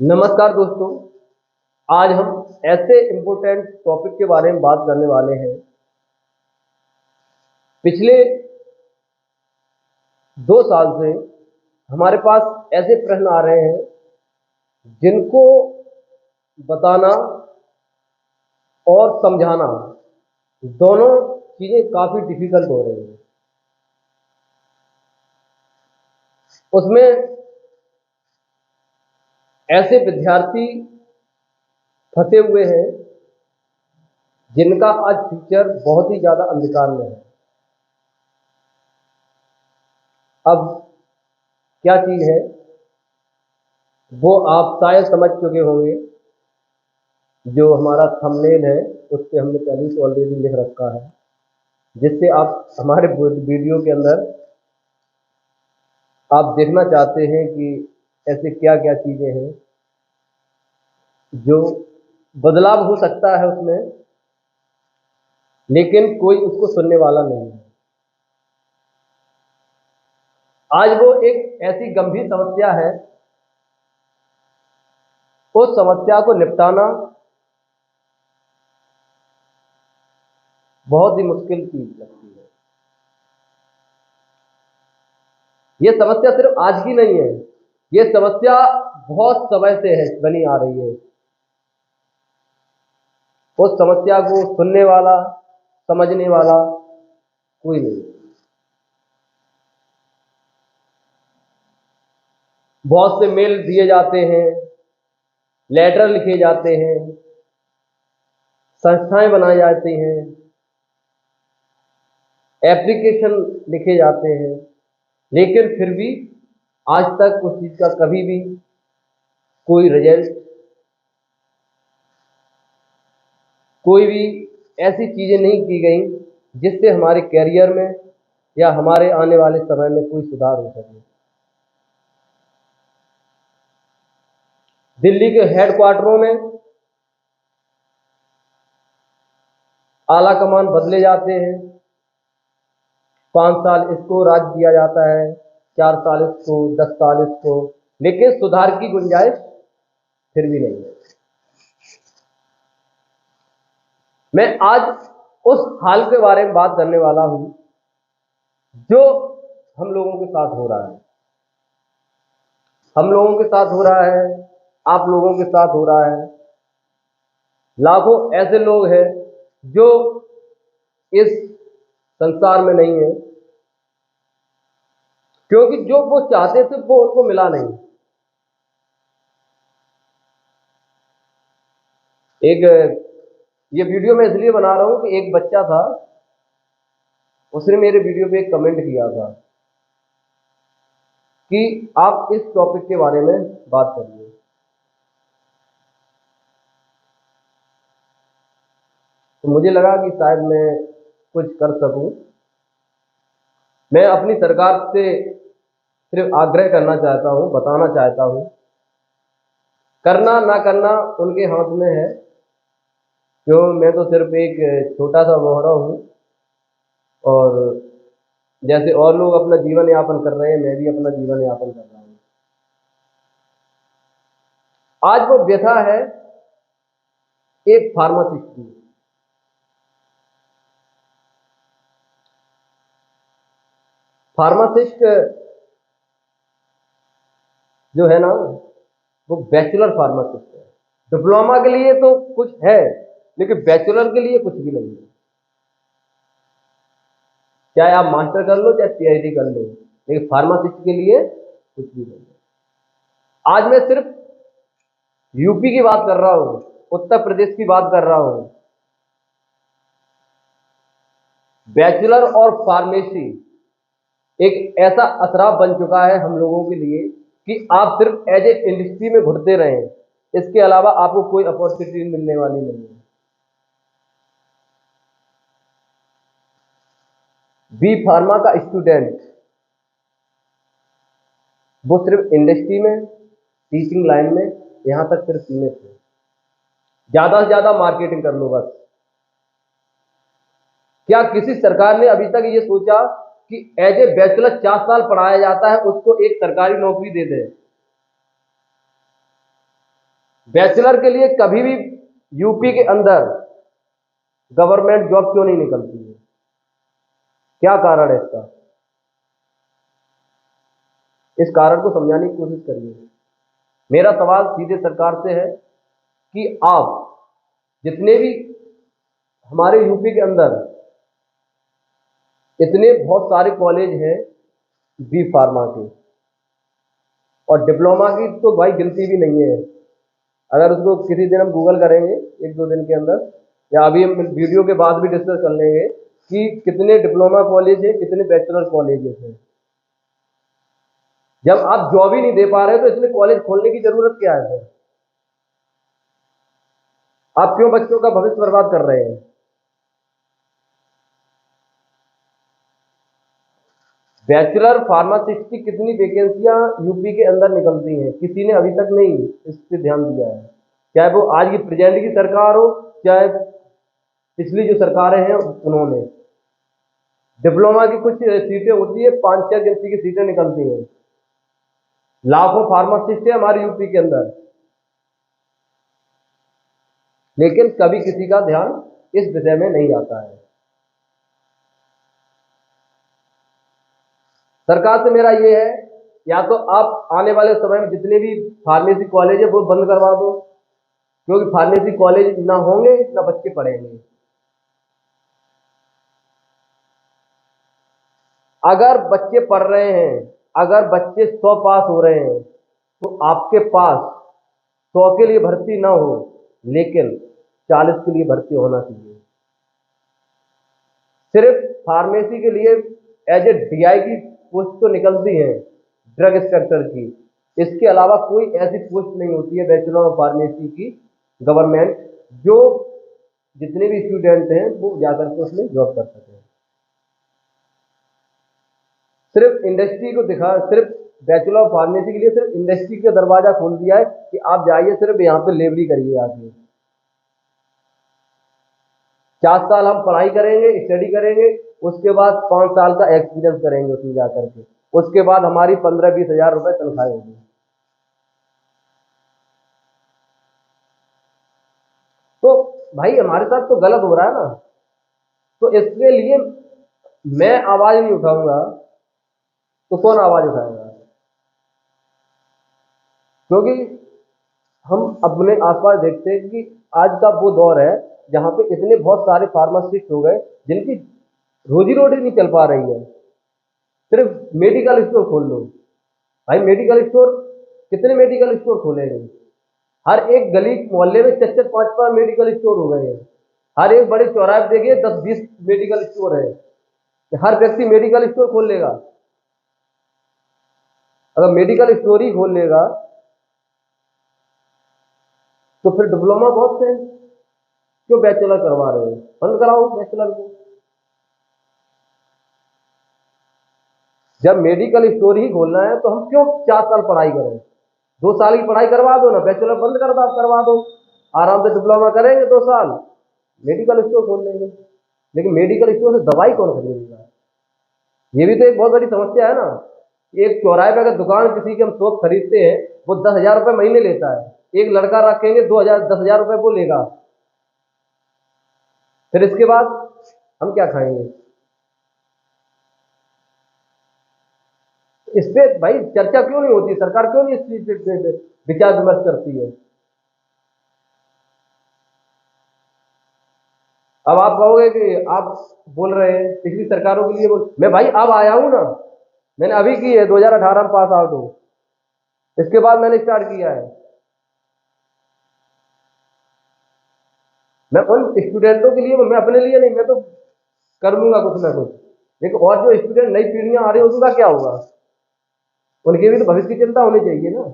नमस्कार दोस्तों। आज हम ऐसे इम्पोर्टेंट टॉपिक के बारे में बात करने वाले हैं। पिछले 2 साल से हमारे पास ऐसे प्रश्न आ रहे हैं जिनको बताना और समझाना दोनों चीज़ें काफ़ी डिफिकल्ट हो रही हैं। उसमें ऐसे विद्यार्थी फंसे हुए हैं जिनका आज फ्यूचर बहुत ही ज़्यादा अंधकार में है। अब क्या चीज़ है वो आप शायद समझ चुके होंगे। जो हमारा थंबनेल है उस पर हमने पहले से ऑलरेडी लिख रखा है, जिससे आप हमारे वीडियो के अंदर आप देखना चाहते हैं कि ऐसे क्या क्या चीज़ें हैं जो बदलाव हो सकता है उसमें, लेकिन कोई उसको सुनने वाला नहीं है। आज वो एक ऐसी गंभीर समस्या है, उस समस्या को निपटाना बहुत ही मुश्किल चीज लगती है। ये समस्या सिर्फ आज की नहीं है, ये समस्या बहुत समय से है बनी आ रही है। उस समस्या को सुनने वाला, समझने वाला कोई नहीं। बहुत से मेल दिए जाते हैं, लेटर लिखे जाते हैं, संस्थाएं बनाई जाती हैं, एप्लीकेशन लिखे जाते हैं, लेकिन फिर भी आज तक उस चीज़ का कभी भी कोई रिजल्ट, कोई भी ऐसी चीज़ें नहीं की गई जिससे हमारे कैरियर में या हमारे आने वाले समय में कोई सुधार हो सके। दिल्ली के हेडक्वार्टरों में आला कमान बदले जाते हैं। 5 साल इसको राज दिया जाता है, 4 साल इसको, 10 साल इसको, लेकिन सुधार की गुंजाइश फिर भी नहीं है। मैं आज उस हाल के बारे में बात करने वाला हूं जो हम लोगों के साथ हो रहा है। हम लोगों के साथ हो रहा है, आप लोगों के साथ हो रहा है। लाखों ऐसे लोग हैं जो इस संसार में नहीं है, क्योंकि जो वो चाहते थे वो उनको मिला नहीं। एक ये वीडियो मैं इसलिए बना रहा हूं कि एक बच्चा था, उसने मेरे वीडियो पे एक कमेंट किया था कि आप इस टॉपिक के बारे में बात करिए। तो मुझे लगा कि शायद मैं कुछ कर सकूं। मैं अपनी सरकार से सिर्फ आग्रह करना चाहता हूं, बताना चाहता हूं, करना ना करना उनके हाथ में है। क्यों, मैं तो सिर्फ एक छोटा सा मोहरा हूं, और जैसे और लोग अपना जीवन यापन कर रहे हैं, मैं भी अपना जीवन यापन कर रहा हूं। आज वो व्यथा है एक फार्मासिस्ट की। फार्मासिस्ट जो है ना, वो बैचलर फार्मासिस्ट है। डिप्लोमा के लिए तो कुछ है, लेकिन बैचलर के लिए कुछ भी नहीं है। चाहे आप मास्टर कर लो, चाहे पीएचडी कर लो, लेकिन फार्मासिस्ट के लिए कुछ भी नहीं है। आज मैं सिर्फ यूपी की बात कर रहा हूं, उत्तर प्रदेश की बात कर रहा हूं। बैचलर और फार्मेसी एक ऐसा असराफ बन चुका है हम लोगों के लिए कि आप सिर्फ एज ए इंडस्ट्री में घुटते रहें, इसके अलावा आपको कोई अपॉर्चुनिटी मिलने वाली नहीं है। बी फार्मा का स्टूडेंट वो सिर्फ इंडस्ट्री में, टीचिंग लाइन में यहां तक सिर्फ सीमित है। ज्यादा से ज्यादा मार्केटिंग कर लो बस। क्या किसी सरकार ने अभी तक ये सोचा कि एज ए बैचलर 4 साल पढ़ाया जाता है, उसको एक सरकारी नौकरी दे दे? बैचलर के लिए कभी भी यूपी के अंदर गवर्नमेंट जॉब क्यों नहीं निकलती है? क्या कारण है इसका? इस कारण को समझाने की कोशिश करिए। मेरा सवाल सीधे सरकार से है कि आप जितने भी हमारे यूपी के अंदर इतने बहुत सारे कॉलेज हैं बी फार्मा के, और डिप्लोमा की तो भाई गिनती भी नहीं है। अगर उसको किसी दिन हम गूगल करेंगे एक दो दिन के अंदर, या अभी हम वीडियो के बाद भी डिस्कस कर लेंगे कि कितने डिप्लोमा कॉलेज हैं, कितने बैचलर कॉलेजेस हैं। जब आप जॉब ही नहीं दे पा रहे तो इसमें कॉलेज खोलने की जरूरत क्या है? आप क्यों बच्चों का भविष्य बर्बाद कर रहे हैं? बैचलर फार्मासिस्ट की कितनी वैकेंसियां यूपी के अंदर निकलती हैं, किसी ने अभी तक नहीं इस पर ध्यान दिया है। चाहे वो आज की प्रेजेंट की सरकार हो, चाहे पिछली जो सरकारें हैं उन्होंने। डिप्लोमा की कुछ सीटें होती है, 5-6 गिनती की सीटें निकलती हैं। लाखों फार्मासिस्ट है हमारे यूपी के अंदर, लेकिन कभी किसी का ध्यान इस विषय में नहीं आता है। सरकार से मेरा ये है, या तो आप आने वाले समय में जितने भी फार्मेसी कॉलेज है वो बंद करवा दो, क्योंकि फार्मेसी कॉलेज ना होंगे ना बच्चे पढ़ेंगे। अगर बच्चे पढ़ रहे हैं, अगर बच्चे 100 पास हो रहे हैं, तो आपके पास 100 के लिए भर्ती ना हो, लेकिन 40 के लिए भर्ती होना चाहिए। सिर्फ फार्मेसी के लिए एज ए डीआई की पोस्ट तो निकलती है, ड्रग इंस्पेक्टर की। इसके अलावा कोई ऐसी पोस्ट नहीं होती है बैचलर ऑफ फार्मेसी की गवर्नमेंट, जो जितने भी स्टूडेंट हैं वो जाकर के उसमें जॉब कर सके। सिर्फ इंडस्ट्री को दिखा, सिर्फ बैचलर ऑफ फार्मेसी के लिए सिर्फ इंडस्ट्री का दरवाजा खोल दिया है कि आप जाइए सिर्फ यहाँ पे लेबरी करिए आगे। 4 साल हम पढ़ाई करेंगे, स्टडी करेंगे, उसके बाद 5 साल का एक्सपीरियंस करेंगे उसमें जाकर के, उसके बाद हमारी 15-20 हजार रुपए तनख्वाह होगी। तो भाई हमारे साथ तो गलत हो रहा है ना। तो इसके लिए मैं आवाज नहीं उठाऊंगा तो कौन आवाज उठाएगा? क्योंकि हम अपने आसपास देखते हैं कि आज का वो दौर है जहां पे इतने बहुत सारे फार्मासिस्ट हो गए जिनकी रोजी रोटी नहीं चल पा रही है। सिर्फ मेडिकल स्टोर खोल लो। भाई मेडिकल स्टोर, कितने मेडिकल स्टोर खोलेंगे? हर एक गली मोहल्ले में 4-4, 5-5 मेडिकल स्टोर हो गए हैं। हर एक बड़े चौराहे पे देखिए 10-20 मेडिकल स्टोर है। हर व्यक्ति मेडिकल स्टोर खोल लेगा? अगर मेडिकल स्टोर ही खोल लेगा तो फिर डिप्लोमा बहुत से हैं, क्यों बैचलर करवा रहे हो? बंद कराओ बैचलर को। जब मेडिकल स्टोर ही खोलना है तो हम क्यों 4 साल पढ़ाई करें? 2 साल की पढ़ाई करवा दो ना, बैचलर बंद करवा दो, आराम से डिप्लोमा करेंगे 2 साल, मेडिकल स्टोर खोल लेंगे। लेकिन मेडिकल स्टोर से दवाई कौन खरीदेगा? ये भी तो एक बहुत बड़ी समस्या है ना। एक चौराहे पे अगर दुकान किसी की हम शॉप खरीदते हैं, वो 10,000 रुपये महीने लेता है। एक लड़का रखेंगे 2,000, 10,000 रुपये वो लेगा। फिर इसके बाद हम क्या खाएंगे? इस पे भाई चर्चा क्यों नहीं होती? सरकार क्यों नहीं इस चीज पे विचार विमर्श करती है? अब आप कहोगे कि आप बोल रहे हैं पिछली सरकारों के लिए मैं भाई अब आया हूं ना, मैंने अभी की है, 2018 में पास आउट हूं, इसके बाद मैंने स्टार्ट किया है। मैं उन स्टूडेंटों के लिए, मैं अपने लिए नहीं, मैं तो कर लूंगा कुछ ना कुछ, लेकिन और जो स्टूडेंट नई पीढ़ियां आ रही है उनका क्या होगा? उनके भी तो भविष्य की चिंता होनी चाहिए ना।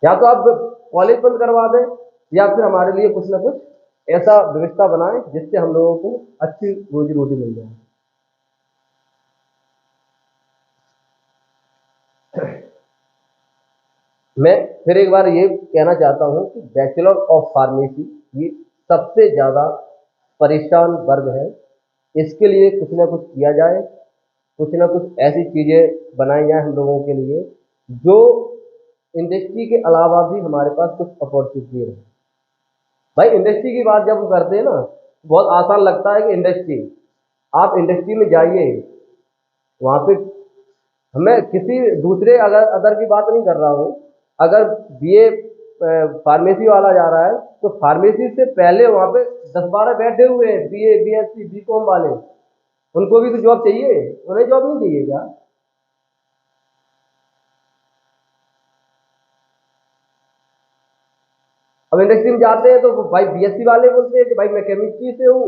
या तो आप कॉलेज बंद करवा दें, या फिर हमारे लिए कुछ ना कुछ ऐसा व्यवस्था बनाएं जिससे हम लोगों को अच्छी रोजी रोटी मिल जाए। मैं फिर एक बार ये कहना चाहता हूं कि बैचलर ऑफ फार्मेसी ये सबसे ज्यादा परेशान वर्ग है। इसके लिए कुछ ना कुछ किया जाए, कुछ ना कुछ ऐसी चीजें बनाई जाए हम लोगों के लिए जो इंडस्ट्री के अलावा भी हमारे पास कुछ अपॉर्चुनिटी है। भाई इंडस्ट्री की बात जब हम करते हैं ना, बहुत आसान लगता है कि इंडस्ट्री, आप इंडस्ट्री में जाइए, वहाँ पे मैं किसी दूसरे अगर अदर की बात नहीं कर रहा हूँ। अगर बीए फार्मेसी वाला जा रहा है तो फार्मेसी से पहले वहाँ पे 10-12 बैठे हुए हैं बीए बीएससी बीकॉम वाले, उनको भी तो जॉब चाहिए, उन्हें जॉब नहीं चाहिए क्या? अब इंडस्ट्री में जाते हैं तो भाई बीएससी वाले बोलते हैं कि भाई मैं केमिस्ट्री से हूँ,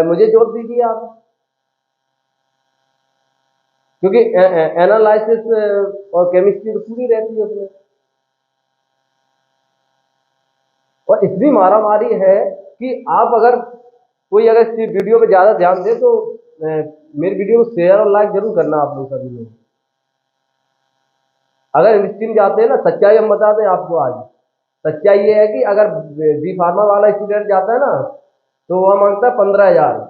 मुझे जॉब दीजिए आप, क्योंकि एनालिसिस और केमिस्ट्री तो पूरी रहती है उसमें। और इतनी मारामारी है कि आप अगर कोई अगर इस वीडियो पे ज़्यादा ध्यान दे तो मेरी वीडियो को शेयर और लाइक जरूर करना आप लोग सभी लोग। अगर इंडस्ट्री में जाते हैं ना, सच्चाई हम बताते हैं आपको आज। सच्चाई ये है कि अगर बी फार्मा वाला स्टूडेंट जाता है ना तो वह मांगता है 15,000,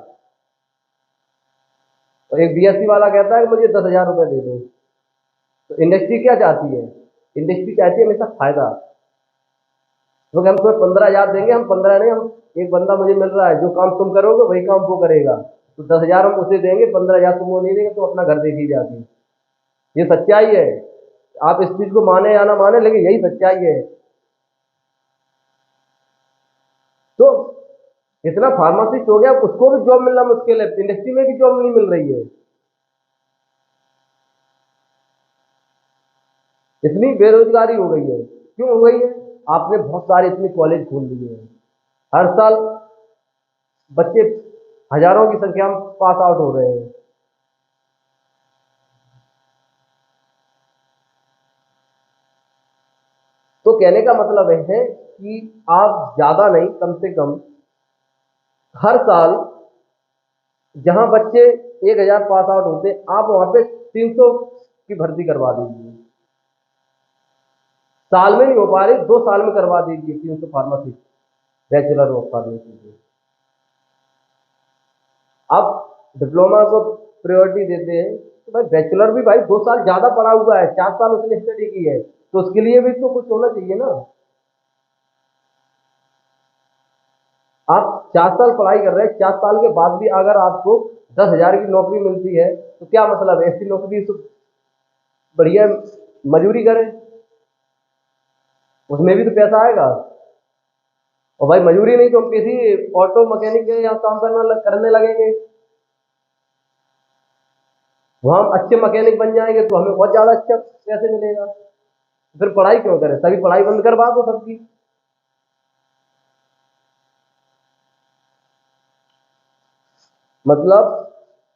और एक बीएससी वाला कहता है कि मुझे 10,000 रुपये दे दो। तो इंडस्ट्री क्या चाहती है? इंडस्ट्री चाहती है हमेशा फायदा, क्योंकि हम तुम्हें 15,000 देंगे, हम 15 नहीं, हम एक बंदा मुझे मिल रहा है जो काम तुम करोगे वही काम वो करेगा, तो 10,000 हम उसे देंगे, 15,000 तुम वो नहीं देंगे, तो अपना घर देखी जाके। ये सच्चाई है, आप इस चीज को माने या ना माने लेकिन यही सच्चाई है। तो इतना फार्मासिस्ट हो गया, उसको भी जॉब मिलना मुश्किल है, इंडस्ट्री में भी जॉब नहीं मिल रही है। इतनी बेरोजगारी हो गई है, क्यों हो गई है? आपने बहुत सारे इतने कॉलेज खोल दिए हैं, हर साल बच्चे हजारों की संख्या में पास आउट हो रहे हैं। तो कहने का मतलब है कि आप ज्यादा नहीं, कम से कम हर साल जहां बच्चे 1,000 पास आउट होते आप वहां पे 300 की भर्ती करवा दीजिए। साल में नहीं हो पा रही, 2 साल में करवा दीजिए 300 फार्मेसी, बैचलर ऑफ फार्मेसी। आप डिप्लोमा को प्रायोरिटी देते हैं तो भाई बैचलर भी भाई 2 साल ज्यादा पढ़ा हुआ है, 4 साल उसने स्टडी की है, तो उसके लिए भी तो कुछ होना चाहिए ना। आप 4 साल पढ़ाई कर रहे हैं, 4 साल के बाद भी अगर आपको 10,000 की नौकरी मिलती है तो क्या मतलब है? ऐसी नौकरी तो बढ़िया मजूरी करें, उसमें भी तो पैसा आएगा। और भाई मजूरी नहीं तो हम किसी ऑटो मैकेनिक के यहाँ काम करने लगेंगे, वहां हम अच्छे मैकेनिक बन जाएंगे तो हमें बहुत ज्यादा अच्छा पैसे मिलेगा। फिर पढ़ाई क्यों करें? सभी पढ़ाई बंद करवा दो सबकी। मतलब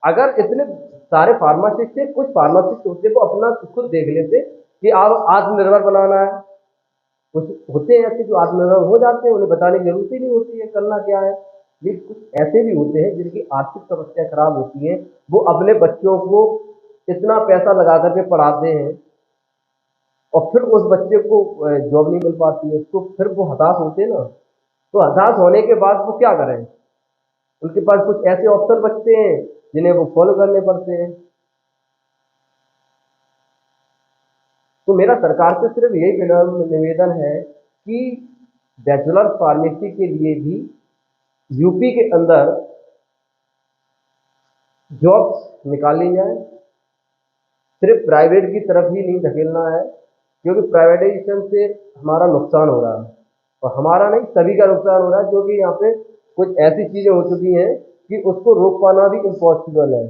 अगर इतने सारे फार्मासिस्ट थे, कुछ फार्मासिस्ट होते वो अपना खुद देख लेते कि आप आत्मनिर्भर बनाना है, कुछ होते हैं ऐसे जो आत्मनिर्भर हो जाते हैं, उन्हें बताने की जरूरत ही नहीं होती है करना क्या है। लेकिन कुछ ऐसे भी होते हैं जिनकी आर्थिक समस्या खराब होती है, वो अपने बच्चों को इतना पैसा लगा करके पढ़ाते हैं और फिर उस बच्चे को जॉब नहीं मिल पाती है, तो फिर वो हताश होते हैं ना। तो हताश होने के बाद वो क्या करें? उनके पास कुछ ऐसे ऑप्शन बचते हैं जिन्हें वो फॉलो करने पड़ते हैं। तो मेरा सरकार से सिर्फ यही निवेदन है कि बैचलर फार्मेसी के लिए भी यूपी के अंदर जॉब्स निकाली जाए, सिर्फ प्राइवेट की तरफ ही नहीं धकेलना है, क्योंकि प्राइवेटाइजेशन से हमारा नुकसान हो रहा है, और हमारा नहीं सभी का नुकसान हो रहा है, क्योंकि यहाँ पे कुछ ऐसी चीजें हो चुकी हैं कि उसको रोक पाना भी इम्पॉसिबल है।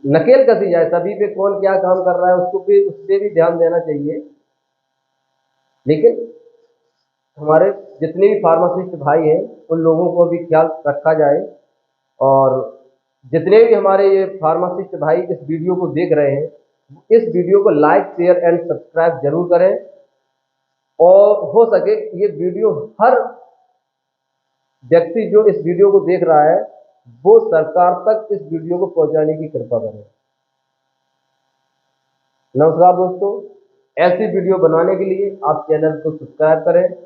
नकेल कसी जाए, सभी पे कौन क्या काम कर रहा है उसको भी, उस पर भी ध्यान देना चाहिए। लेकिन हमारे जितने भी फार्मासिस्ट भाई हैं उन लोगों को भी ख्याल रखा जाए, और जितने भी हमारे ये फार्मासिस्ट भाई इस वीडियो को देख रहे हैं, इस वीडियो को लाइक शेयर एंड सब्सक्राइब जरूर करें, और हो सके ये वीडियो हर व्यक्ति जो इस वीडियो को देख रहा है वो सरकार तक इस वीडियो को पहुंचाने की कृपा करें। नमस्कार दोस्तों, ऐसी वीडियो बनाने के लिए आप चैनल को सब्सक्राइब करें।